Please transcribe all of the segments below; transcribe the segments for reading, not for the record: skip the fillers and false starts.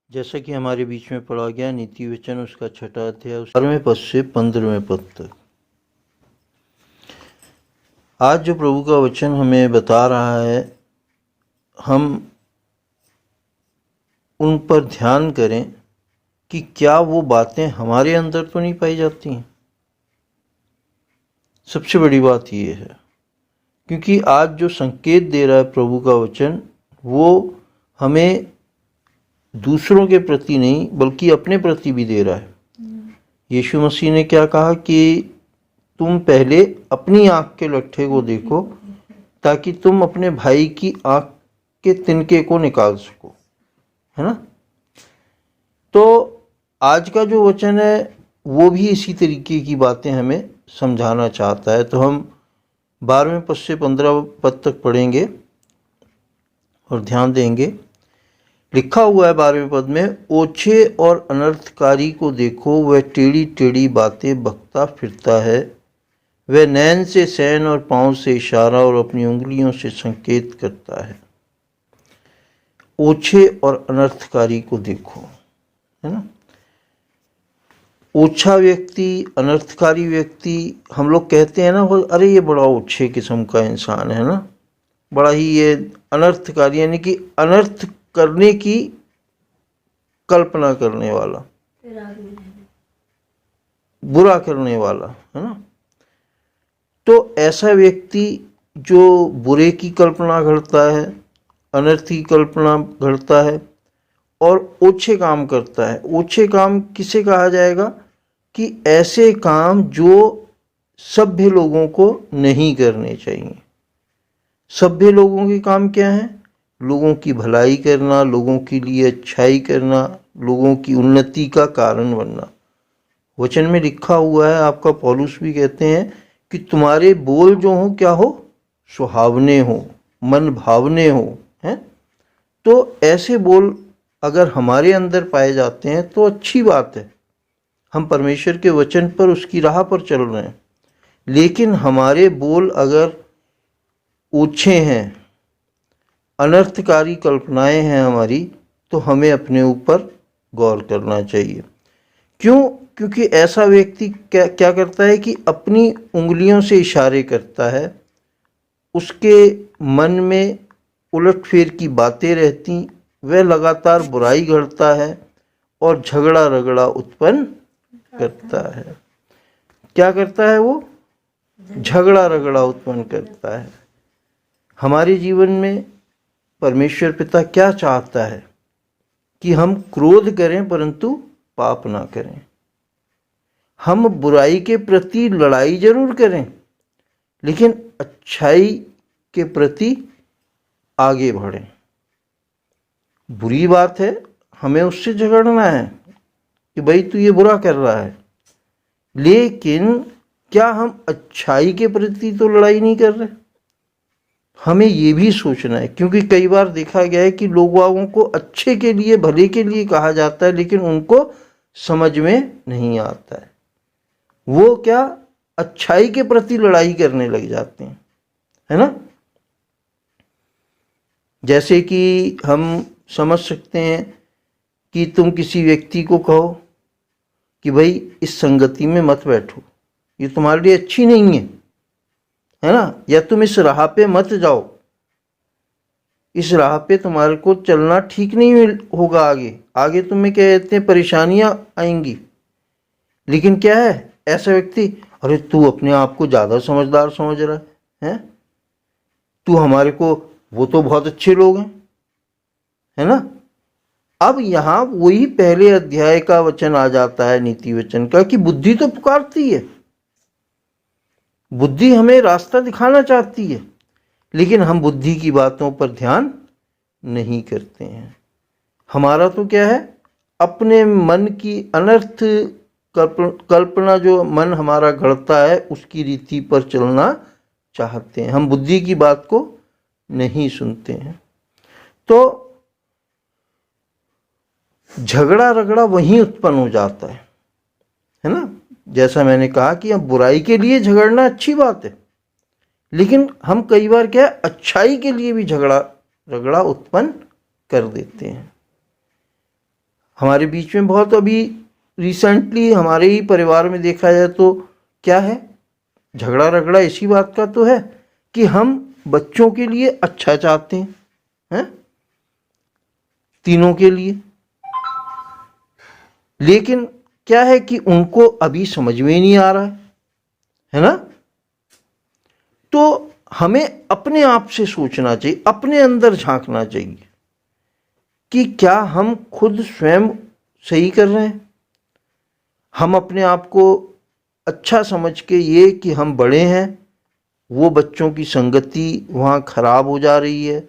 जैसा कि हमारे बीच में पढ़ा गया नीति वचन उसका छठा अध्याय 12वें पद से 15वें पद तक। आज जो प्रभु का वचन हमें बता रहा है, हम उन पर ध्यान करें कि क्या वो बातें हमारे अंदर तो नहीं पाई जाती हैं। सबसे बड़ी बात ये है, क्योंकि आज जो संकेत दे रहा है प्रभु का वचन, वो हमें दूसरों के प्रति नहीं बल्कि अपने प्रति भी दे रहा है। यीशु मसीह ने क्या कहा कि तुम पहले अपनी आँख के लट्ठे को देखो ताकि तुम अपने भाई की आँख के तिनके को निकाल सको, है ना। तो आज का जो वचन है वो भी इसी तरीके की बातें हमें समझाना चाहता है। तो हम 12वें पद से 15 पद तक पढ़ेंगे और ध्यान देंगे। लिखा हुआ है 12वें पद में, ओछे और अनर्थकारी को देखो, वह टेढ़ी टेढ़ी बातें बकता फिरता है। वह नैन से सैन और पाँव से इशारा और अपनी उंगलियों से संकेत करता है। ओछे और अनर्थकारी को देखो, है ना। ओछा व्यक्ति, अनर्थकारी व्यक्ति, हम लोग कहते हैं ना, अरे ये बड़ा ओछे किस्म का इंसान है ना, बड़ा ही ये अनर्थकारी, यानी कि अनर्थ करने की कल्पना करने वाला, बुरा करने वाला, है ना। तो ऐसा व्यक्ति जो बुरे की कल्पना करता है, अनर्थ की कल्पना करता है और ओछे काम करता है। ओछे काम किसे कहा जाएगा कि ऐसे काम जो सभ्य लोगों को नहीं करने चाहिए। सभ्य लोगों के काम क्या हैं? लोगों की भलाई करना, लोगों के लिए अच्छाई करना, लोगों की उन्नति का कारण बनना। वचन में लिखा हुआ है, आपका पौलुस भी कहते हैं कि तुम्हारे बोल जो हो क्या हो, सुहावने हो, मन भावने हो, हैं। तो ऐसे बोल अगर हमारे अंदर पाए जाते हैं तो अच्छी बात है, हम परमेश्वर के वचन पर, उसकी राह पर चल रहे हैं। लेकिन हमारे बोल अगर ओछे हैं, अनर्थकारी कल्पनाएं हैं हमारी, तो हमें अपने ऊपर गौर करना चाहिए। क्यों? क्योंकि ऐसा व्यक्ति क्या करता है कि अपनी उंगलियों से इशारे करता है, उसके मन में उलटफेर की बातें रहती, वह लगातार बुराई करता है और झगड़ा रगड़ा उत्पन्न करता है। क्या करता है वो? झगड़ा रगड़ा उत्पन्न करता है। हमारे जीवन में परमेश्वर पिता क्या चाहता है कि हम क्रोध करें परंतु पाप ना करें। हम बुराई के प्रति लड़ाई जरूर करें, लेकिन अच्छाई के प्रति आगे बढ़ें। बुरी बात है, हमें उससे झगड़ना है कि भाई तू ये बुरा कर रहा है, लेकिन क्या हम अच्छाई के प्रति तो लड़ाई नहीं कर रहे? हमें ये भी सोचना है, क्योंकि कई बार देखा गया है कि लोगों को अच्छे के लिए, भले के लिए कहा जाता है, लेकिन उनको समझ में नहीं आता है। वो क्या अच्छाई के प्रति लड़ाई करने लग जाते हैं, है ना। जैसे कि हम समझ सकते हैं कि तुम किसी व्यक्ति को कहो कि भाई इस संगति में मत बैठो, ये तुम्हारे लिए अच्छी नहीं है ना, या तुम इस राह पे मत जाओ, इस राह पे तुम्हारे को चलना ठीक नहीं होगा, आगे तुम्हें क्या कहते हैं, परेशानियां आएंगी। लेकिन क्या है, ऐसा व्यक्ति, अरे तू अपने आप को ज़्यादा समझदार समझ रहा है, तू हमारे को, वो तो बहुत अच्छे लोग हैं, है ना। अब यहाँ वही पहले अध्याय का वचन आ जाता है, नीति वचन का, कि बुद्धि तो पुकारती है, बुद्धि हमें रास्ता दिखाना चाहती है, लेकिन हम बुद्धि की बातों पर ध्यान नहीं करते हैं। हमारा तो क्या है, अपने मन की अनर्थ कल्पना जो मन हमारा गढ़ता है उसकी रीति पर चलना चाहते हैं, हम बुद्धि की बात को नहीं सुनते हैं। तो झगड़ा रगड़ा वहीं उत्पन्न हो जाता है ना। जैसा मैंने कहा कि हम बुराई के लिए झगड़ना अच्छी बात है, लेकिन हम कई बार क्या है, अच्छाई के लिए भी झगड़ा रगड़ा उत्पन्न कर देते हैं। हमारे बीच में बहुत अभी रिसेंटली हमारे ही परिवार में देखा जाए तो क्या है, झगड़ा रगड़ा इसी बात का तो है कि हम बच्चों के लिए अच्छा चाहते हैं, तीनों के लिए, लेकिन क्या है कि उनको अभी समझ में ही नहीं आ रहा है ना। तो हमें अपने आप से सोचना चाहिए, अपने अंदर झांकना चाहिए कि क्या हम खुद स्वयं सही कर रहे हैं। हम अपने आप को अच्छा समझ के ये कि हम बड़े हैं, वो बच्चों की संगति वहाँ खराब हो जा रही है,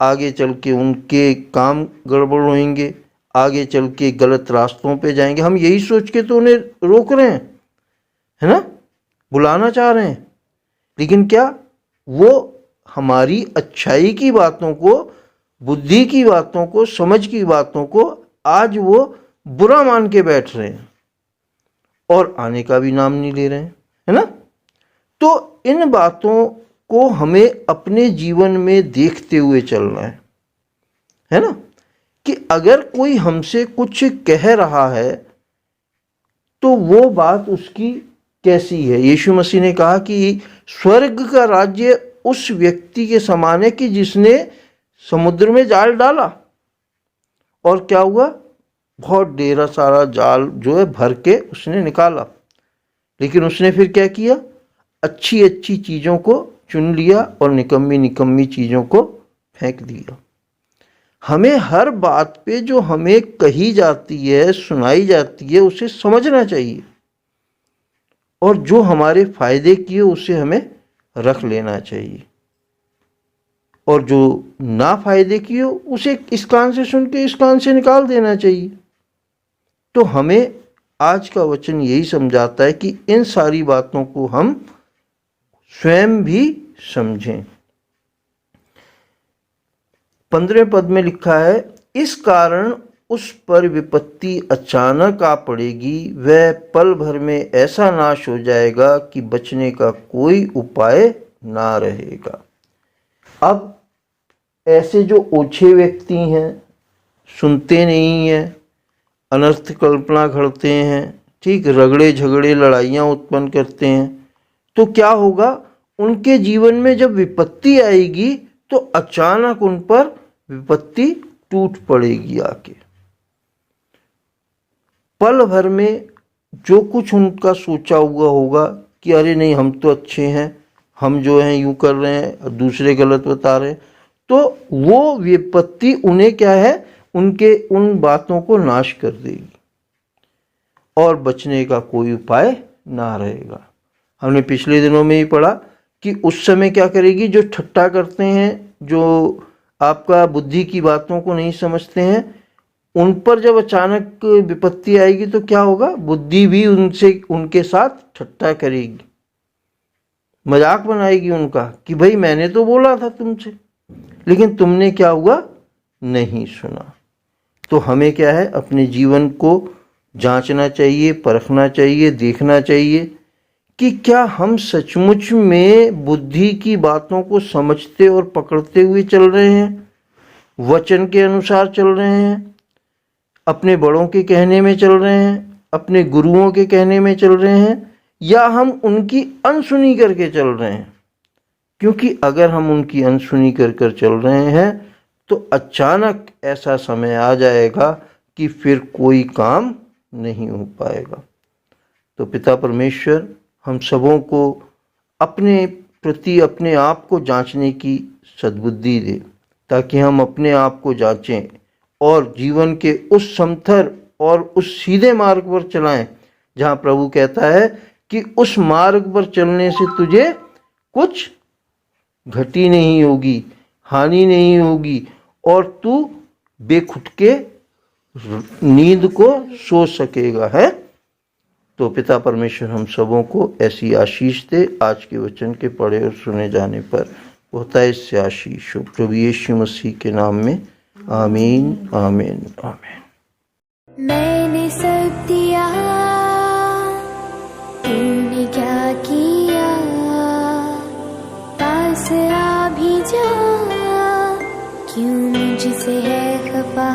आगे चल के उनके काम गड़बड़ होंगे, आगे चल के गलत रास्तों पे जाएंगे, हम यही सोच के तो उन्हें रोक रहे हैं, है ना, बुलाना चाह रहे हैं। लेकिन क्या वो हमारी अच्छाई की बातों को, बुद्धि की बातों को, समझ की बातों को आज वो बुरा मान के बैठ रहे हैं और आने का भी नाम नहीं ले रहे हैं, है ना। तो इन बातों को हमें अपने जीवन में देखते हुए चलना है ना, कि अगर कोई हमसे कुछ कह रहा है तो वो बात उसकी कैसी है। यीशु मसीह ने कहा कि स्वर्ग का राज्य उस व्यक्ति के समान है कि जिसने समुद्र में जाल डाला और क्या हुआ, बहुत ढेर सारा जाल जो है भर के उसने निकाला, लेकिन उसने फिर क्या किया, अच्छी अच्छी चीज़ों को चुन लिया और निकम्मी निकम्मी चीज़ों को फेंक दिया। हमें हर बात पे जो हमें कही जाती है, सुनाई जाती है, उसे समझना चाहिए और जो हमारे फायदे की हो उसे हमें रख लेना चाहिए और जो ना फायदे की हो उसे इस कान से सुन के इस कान से निकाल देना चाहिए। तो हमें आज का वचन यही समझाता है कि इन सारी बातों को हम स्वयं भी समझें। 15वें पद में लिखा है, इस कारण उस पर विपत्ति अचानक आ पड़ेगी, वह पल भर में ऐसा नाश हो जाएगा कि बचने का कोई उपाय ना रहेगा। अब ऐसे जो ओछे व्यक्ति हैं, सुनते नहीं हैं, अनर्थ कल्पना करते हैं, ठीक, रगड़े झगड़े लड़ाइयाँ उत्पन्न करते हैं, तो क्या होगा, उनके जीवन में जब विपत्ति आएगी तो अचानक उन पर विपत्ति टूट पड़ेगी आके। पल भर में जो कुछ उनका सोचा हुआ होगा कि अरे नहीं हम तो अच्छे हैं, हम जो हैं यूं कर रहे हैं, दूसरे गलत बता रहे हैं, तो वो विपत्ति उन्हें क्या है, उनके उन बातों को नाश कर देगी और बचने का कोई उपाय ना रहेगा। हमने पिछले दिनों में ही पढ़ा कि उस समय क्या करेगी, जो ठट्टा करते हैं, जो आपका बुद्धि की बातों को नहीं समझते हैं, उन पर जब अचानक विपत्ति आएगी तो क्या होगा, बुद्धि भी उनके साथ ठट्टा करेगी, मजाक बनाएगी उनका कि भाई मैंने तो बोला था तुमसे, लेकिन तुमने क्या हुआ, नहीं सुना। तो हमें क्या है, अपने जीवन को जांचना चाहिए, परखना चाहिए, देखना चाहिए कि क्या हम सचमुच में बुद्धि की बातों को समझते और पकड़ते हुए चल रहे हैं, वचन के अनुसार चल रहे हैं, अपने बड़ों के कहने में चल रहे हैं, अपने गुरुओं के कहने में चल रहे हैं, या हम उनकी अनसुनी करके चल रहे हैं। क्योंकि अगर हम उनकी अनसुनी कर चल रहे हैं तो अचानक ऐसा समय आ जाएगा कि फिर कोई काम नहीं हो पाएगा। तो पिता परमेश्वर हम सबों को अपने प्रति अपने आप को जांचने की सद्बुद्धि दे, ताकि हम अपने आप को जांचें और जीवन के उस समथर और उस सीधे मार्ग पर चलाएं जहां प्रभु कहता है कि उस मार्ग पर चलने से तुझे कुछ घटी नहीं होगी, हानि नहीं होगी और तू बेखुटके नींद को सो सकेगा, है। तो पिता परमेश्वर हम सबों को ऐसी आशीष दे। आज के वचन के पढ़े और सुने जाने पर होता है इससे आशीष हो, प्रभु यीशु मसीह के नाम में, आमीन आमीन आमीन। मैंने सब दिया, तूने क्या किया, पास आ भी जा, क्यों मुझसे है खफा।